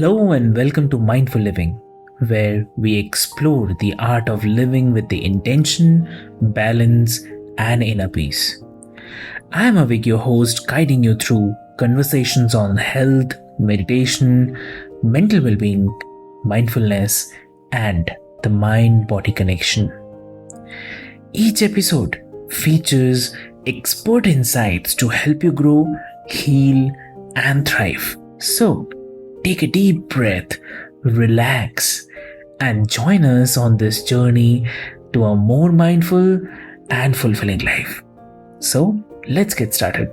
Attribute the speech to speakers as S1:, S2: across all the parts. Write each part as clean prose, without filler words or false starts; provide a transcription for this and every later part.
S1: Hello and welcome to Mindful Living, where we explore the art of living with the intention, balance, and inner peace. I am Avik, your host, guiding you through conversations on health, meditation, mental well being, mindfulness, and the mind body connection. Each episode features expert insights to help you grow, heal, and thrive. So, take a deep breath, relax, and join us on this journey to a more mindful and fulfilling life. So, let's get started.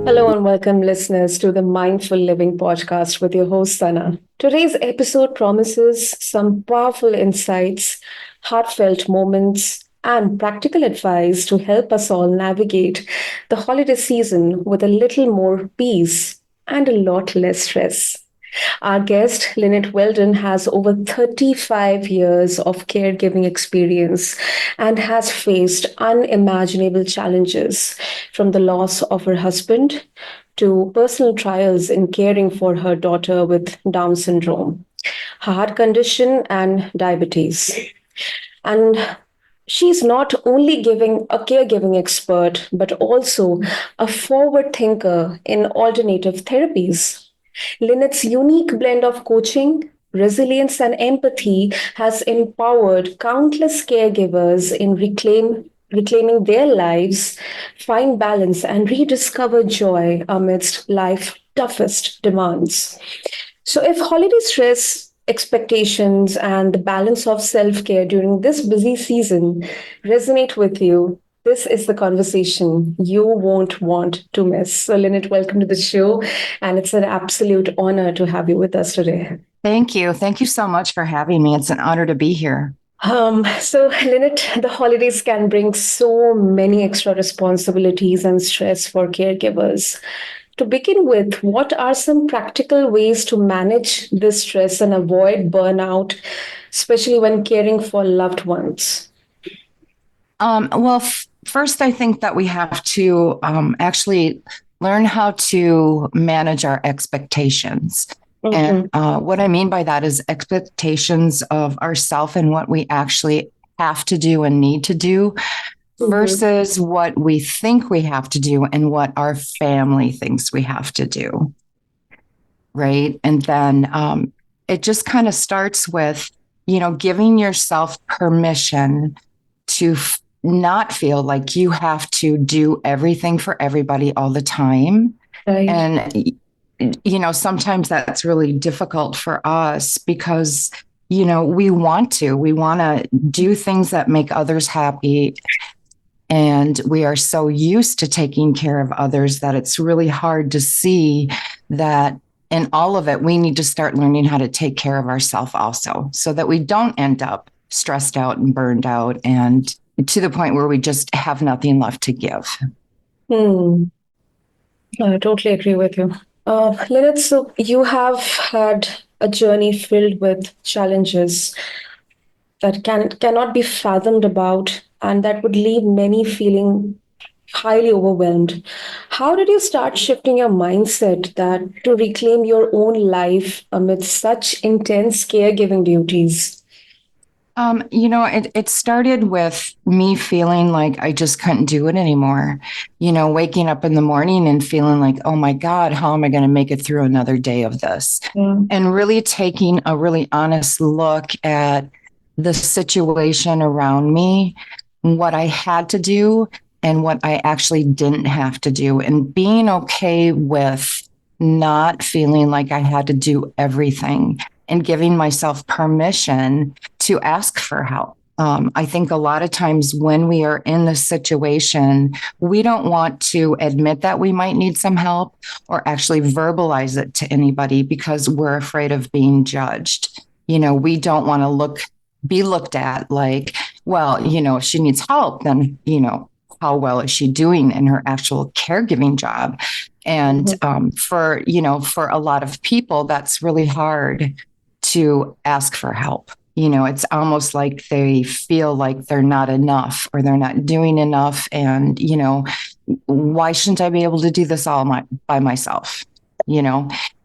S2: Hello and welcome, listeners, to the Mindful Living podcast with your host, Sana. Today's episode promises some powerful insights, heartfelt moments, and practical advice to help us all navigate the holiday season with a little more peace and a lot less stress. Our guest, Lynette Weldon, has over 35 years of caregiving experience and has faced unimaginable challenges from the loss of her husband to personal trials in caring for her daughter with Down syndrome, heart condition, and diabetes. And she's not only giving a caregiving expert, but also a forward thinker in alternative therapies. Lynette's unique blend of coaching, resilience, and empathy has empowered countless caregivers in reclaiming their lives, find balance, and rediscover joy amidst life's toughest demands. So, if holiday stress, expectations, and the balance of self care during this busy season resonate with you, this is the conversation you won't want to miss. So, Lynette, welcome to the show. And it's an absolute honor to have you with us today.
S3: Thank you. Thank you so much for having me. It's an honor to be here.
S2: So, Lynette, the holidays can bring so many extra responsibilities and stress for caregivers. To begin with, what are some practical ways to manage this stress and avoid burnout, especially when caring for loved ones?
S3: First, I think that we have to actually learn how to manage our expectations. And what I mean by that is expectations of ourselves and what we actually have to do and need to do versus what we think we have to do and what our family thinks we have to do. Right. And then it just kind of starts with, giving yourself permission to not feel like you have to do everything for everybody all the time.
S2: Right.
S3: And sometimes that's really difficult for us because, we want to do things that make others happy. And we are so used to taking care of others that it's really hard to see that in all of it, we need to start learning how to take care of ourselves also so that we don't end up stressed out and burned out and to the point where we just have nothing left to give.
S2: I totally agree with you. Lynette, so you have had a journey filled with challenges that cannot be fathomed about and that would leave many feeling highly overwhelmed. How did you start shifting your mindset that to reclaim your own life amidst such intense caregiving duties?
S3: It started with me feeling like I just couldn't do it anymore. Waking up in the morning and feeling like, oh my God, how am I going to make it through another day of this? And really taking a really honest look at the situation around me, what I had to do and what I actually didn't have to do, and being okay with not feeling like I had to do everything and giving myself permission to ask for help. I think a lot of times when we are in this situation, we don't want to admit that we might need some help or actually verbalize it to anybody because we're afraid of being judged. We don't want to be looked at like, well, if she needs help, then, how well is she doing in her actual caregiving job? And for a lot of people, that's really hard to ask for help. it's almost like they feel like they're not enough or they're not doing enough. And, why shouldn't I be able to do this all by myself?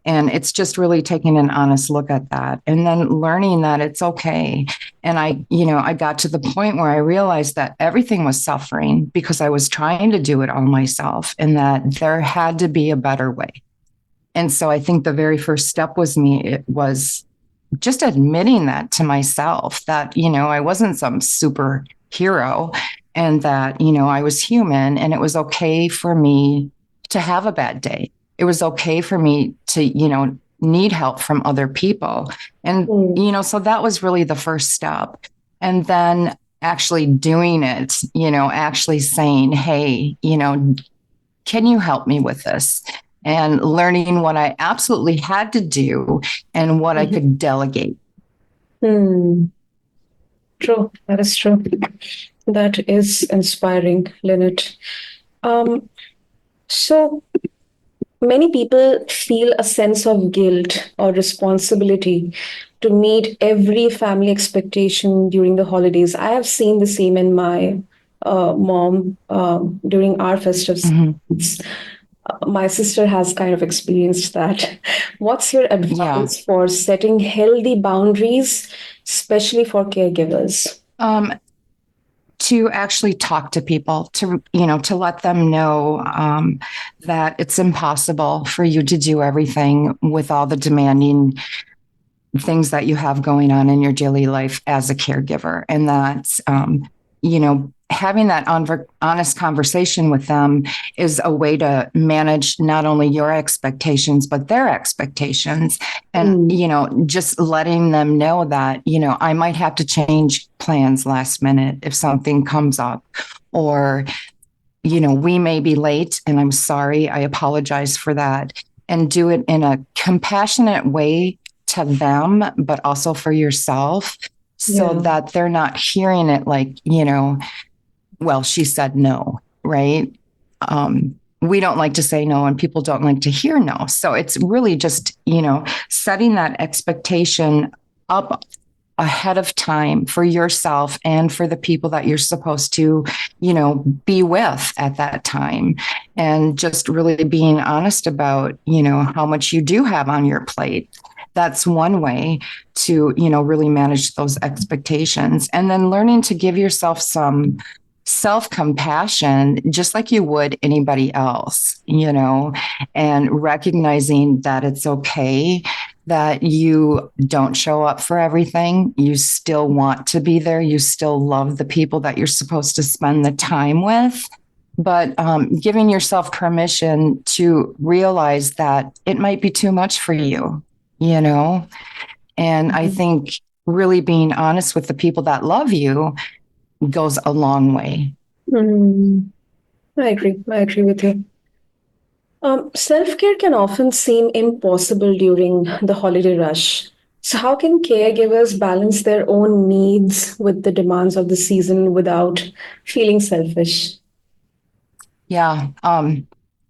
S3: And it's just really taking an honest look at that and then learning that it's okay. And I got to the point where I realized that everything was suffering because I was trying to do it all myself and that there had to be a better way. And so I think the very first step it was just admitting that to myself that, I wasn't some superhero and that, I was human and it was okay for me to have a bad day. It was okay for me to, need help from other people. And, so that was really the first step. And then actually doing it, actually saying, hey, can you help me with this? And learning what I absolutely had to do and what I could delegate.
S2: True. That is true. That is inspiring, Lynette. So many people feel a sense of guilt or responsibility to meet every family expectation during the holidays. I have seen the same in my mom during our festive seasons. My sister has kind of experienced that. What's your advice for setting healthy boundaries, especially for caregivers?
S3: To actually talk to people, to let them know that it's impossible for you to do everything with all the demanding things that you have going on in your daily life as a caregiver. And that, having that honest conversation with them is a way to manage not only your expectations, but their expectations. And, just letting them know that, I might have to change plans last minute if something comes up, or, we may be late and I'm sorry, I apologize for that, and do it in a compassionate way to them, but also for yourself, so that they're not hearing it like, well, she said no, right? We don't like to say no and people don't like to hear no. So it's really just, setting that expectation up ahead of time for yourself and for the people that you're supposed to, be with at that time. And just really being honest about, how much you do have on your plate. That's one way to, really manage those expectations. And then learning to give yourself some self-compassion, just like you would anybody else, and recognizing that it's okay that you don't show up for everything. You still want to be there. You still love the people that you're supposed to spend the time with, but giving yourself permission to realize that it might be too much for you, and I think really being honest with the people that love you goes a long way.
S2: I agree with you. Self-care can often seem impossible during the holiday rush. So how can caregivers balance their own needs with the demands of the season without feeling selfish?
S3: Yeah.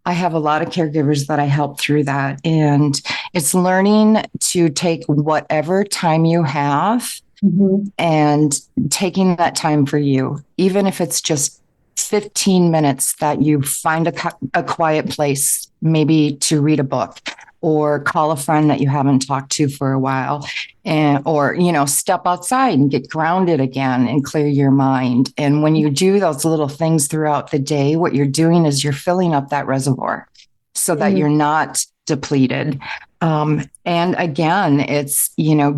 S3: I have a lot of caregivers that I help through that. And it's learning to take whatever time you have and taking that time for you, even if it's just 15 minutes that you find a quiet place, maybe to read a book or call a friend that you haven't talked to for a while, or step outside and get grounded again and clear your mind. And when you do those little things throughout the day, what you're doing is you're filling up that reservoir so that you're not depleted. And again, it's,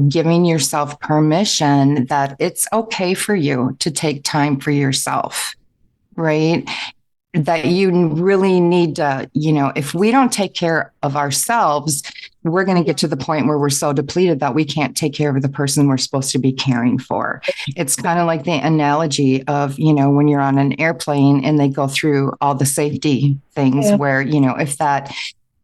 S3: giving yourself permission that it's okay for you to take time for yourself, right? That you really need to, if we don't take care of ourselves, we're going to get to the point where we're so depleted that we can't take care of the person we're supposed to be caring for. It's kind of like the analogy of, when you're on an airplane and they go through all the safety things where, if that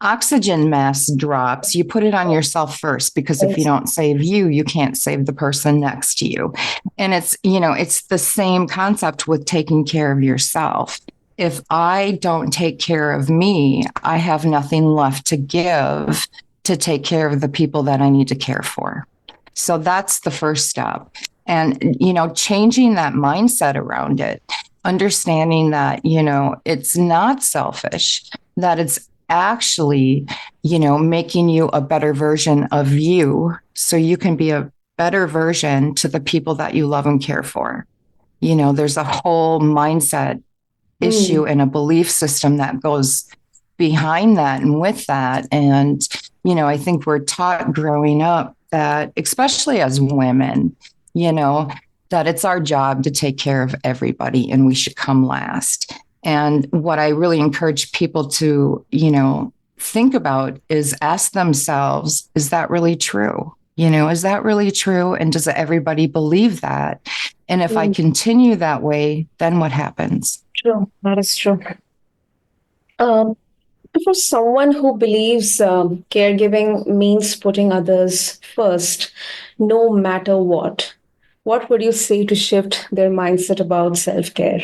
S3: oxygen mask drops, you put it on yourself first, because if you don't save you, you can't save the person next to you. And it's, it's the same concept with taking care of yourself. If I don't take care of me, I have nothing left to give to take care of the people that I need to care for. So that's the first step. And, changing that mindset around it, understanding that, it's not selfish, that it's actually, making you a better version of you so you can be a better version to the people that you love and care for. There's a whole mindset issue and a belief system that goes behind that and with that. And, I think we're taught growing up that, especially as women, that it's our job to take care of everybody and we should come last. And what I really encourage people to, think about is ask themselves, is that really true? Is that really true? And does everybody believe that? And if I continue that way, then what happens?
S2: True, that is true. For someone who believes caregiving means putting others first, no matter what would you say to shift their mindset about self-care?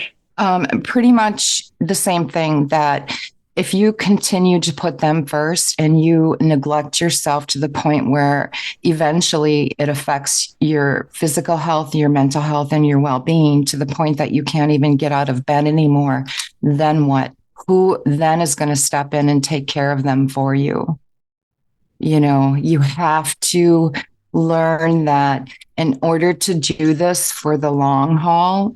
S3: Pretty much the same thing, that if you continue to put them first and you neglect yourself to the point where eventually it affects your physical health, your mental health, and your well-being to the point that you can't even get out of bed anymore, then what? Who then is going to step in and take care of them for you? You have to learn that in order to do this for the long haul,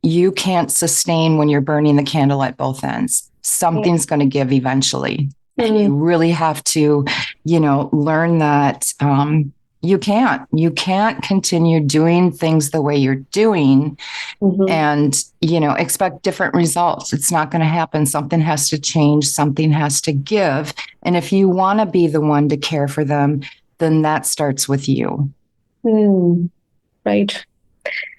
S3: you can't sustain when you're burning the candle at both ends. Something's going to give eventually. And you really have to, learn that you can't continue doing things the way you're doing and, expect different results. It's not going to happen. Something has to change. Something has to give. And if you want to be the one to care for them, then that starts with you.
S2: Right.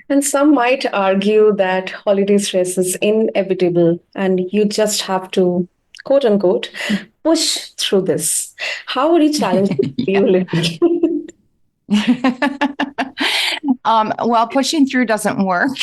S2: And some might argue that holiday stress is inevitable and you just have to, quote unquote, push through this. How would you challenge you, Lily?
S3: Well, pushing through doesn't work.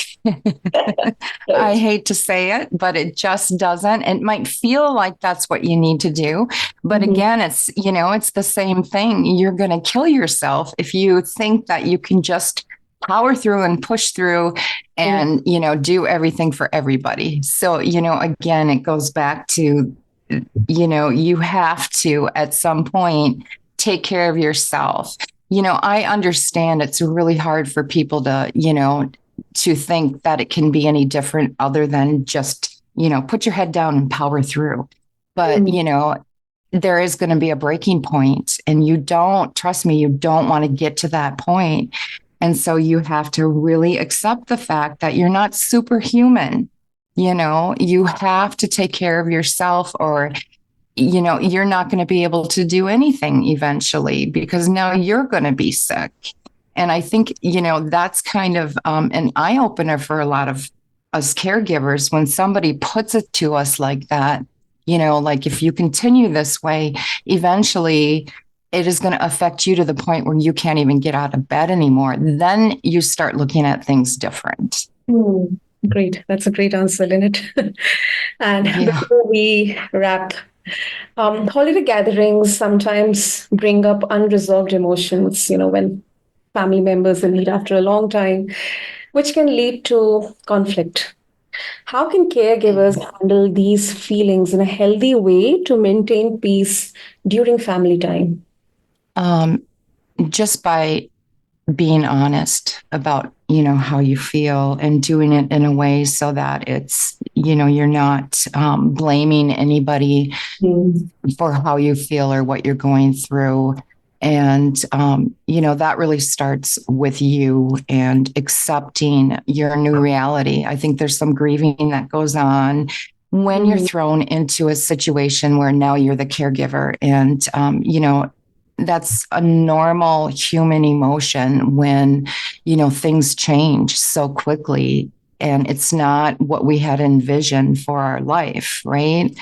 S3: I hate to say it, but it just doesn't. It might feel like that's what you need to do. But again, it's, it's the same thing. You're going to kill yourself if you think that you can just power through and push through and, do everything for everybody. So, again, it goes back to, you have to, at some point, take care of yourself. I understand it's really hard for people to, to think that it can be any different other than just, put your head down and power through. But, there is going to be a breaking point, and trust me, you don't want to get to that point. And so you have to really accept the fact that you're not superhuman. You have to take care of yourself, or you're not going to be able to do anything eventually, because now you're going to be sick. And I think, that's kind of an eye opener for a lot of us caregivers when somebody puts it to us like that, like if you continue this way, eventually it is going to affect you to the point where you can't even get out of bed anymore. Then you start looking at things different.
S2: Great. That's a great answer, Lynette. And before we wrap, holiday gatherings sometimes bring up unresolved emotions, when family members meet after a long time, which can lead to conflict. How can caregivers handle these feelings in a healthy way to maintain peace during family time?
S3: Just by being honest about, how you feel and doing it in a way so that it's, you're not blaming anybody for how you feel or what you're going through. And, that really starts with you and accepting your new reality. I think there's some grieving that goes on when you're thrown into a situation where now you're the caregiver. And, that's a normal human emotion when, things change so quickly and it's not what we had envisioned for our life, right?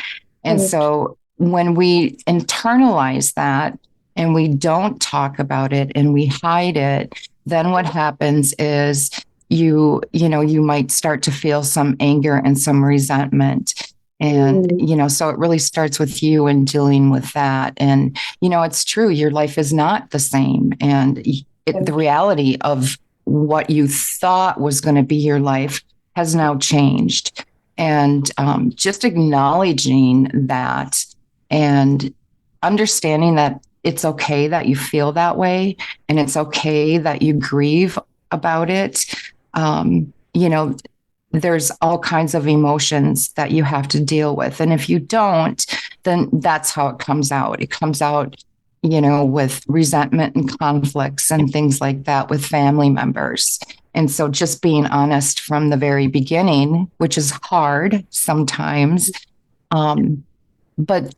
S3: And so when we internalize that and we don't talk about it and we hide it, then what happens is you might start to feel some anger and some resentment. And, so it really starts with you and dealing with that. And, it's true, your life is not the same. And, the reality of what you thought was going to be your life has now changed. And just acknowledging that and understanding that it's okay that you feel that way and it's okay that you grieve about it. There's all kinds of emotions that you have to deal with. And if you don't, then that's how it comes out. It comes out, with resentment and conflicts and things like that with family members. And so just being honest from the very beginning, which is hard sometimes. But,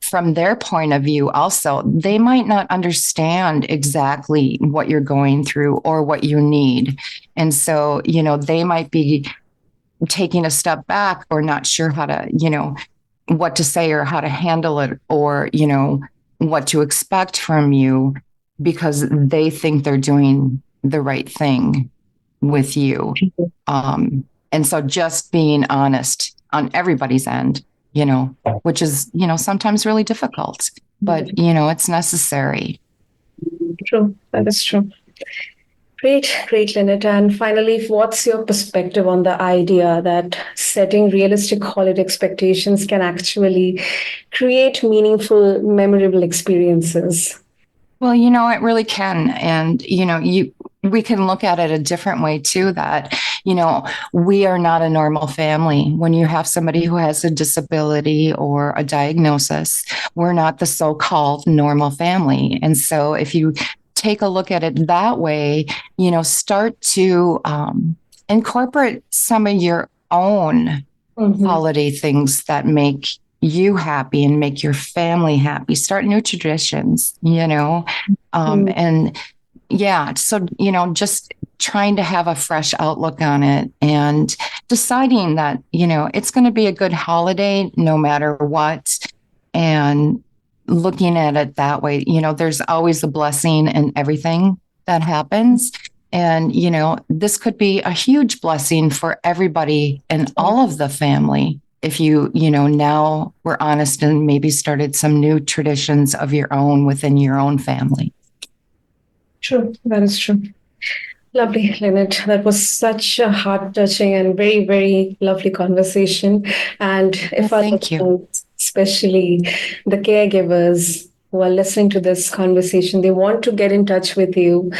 S3: from their point of view, also, they might not understand exactly what you're going through or what you need. And so, they might be taking a step back or not sure how to, what to say or how to handle it or, what to expect from you because they think they're doing the right thing with you. And so just being honest on everybody's end, which is, sometimes really difficult, but, it's necessary.
S2: True. That is true. Great, Lynette. And finally, what's your perspective on the idea that setting realistic holiday expectations can actually create meaningful, memorable experiences?
S3: Well, it really can. And, we can look at it a different way too, that, we are not a normal family. When you have somebody who has a disability or a diagnosis, we're not the so-called normal family. And so if you take a look at it that way, start to incorporate some of your own holiday things that make you happy and make your family happy. Start new traditions, and yeah, so, just trying to have a fresh outlook on it and deciding that, it's going to be a good holiday no matter what. And looking at it that way, there's always a blessing in everything that happens. And, this could be a huge blessing for everybody and all of the family. If you, now were honest and maybe started some new traditions of your own within your own family.
S2: True. That is true. Lovely, Lynette. That was such a heart-touching and very, very lovely conversation. And if
S3: thank you.
S2: Especially the caregivers who are listening to this conversation, they want to get in touch with you,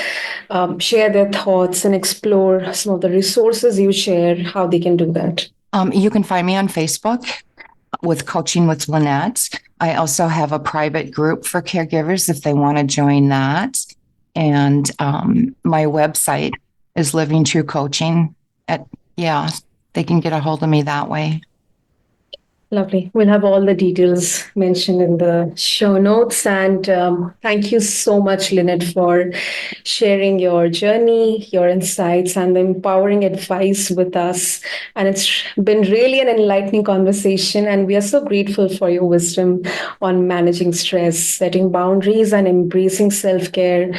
S2: share their thoughts and explore some of the resources you share, how they can do that.
S3: You can find me on Facebook with Coaching with Lynette. I also have a private group for caregivers if they want to join that. And my website is Living True Coaching. They can get a hold of me that way.
S2: Lovely. We'll have all the details mentioned in the show notes. And thank you so much, Lynette, for sharing your journey, your insights, and the empowering advice with us. And it's been really an enlightening conversation. And we are so grateful for your wisdom on managing stress, setting boundaries, and embracing self-care,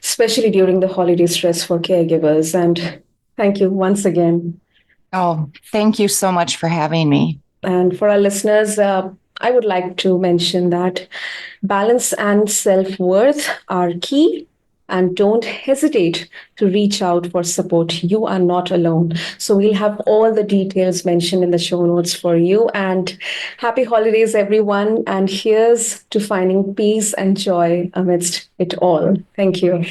S2: especially during the holiday stress for caregivers. And thank you once again.
S3: Oh, thank you so much for having me.
S2: And for our listeners, I would like to mention that balance and self-worth are key, and don't hesitate to reach out for support. You are not alone. So we'll have all the details mentioned in the show notes for you. And happy holidays, everyone. And here's to finding peace and joy amidst it all. Thank you.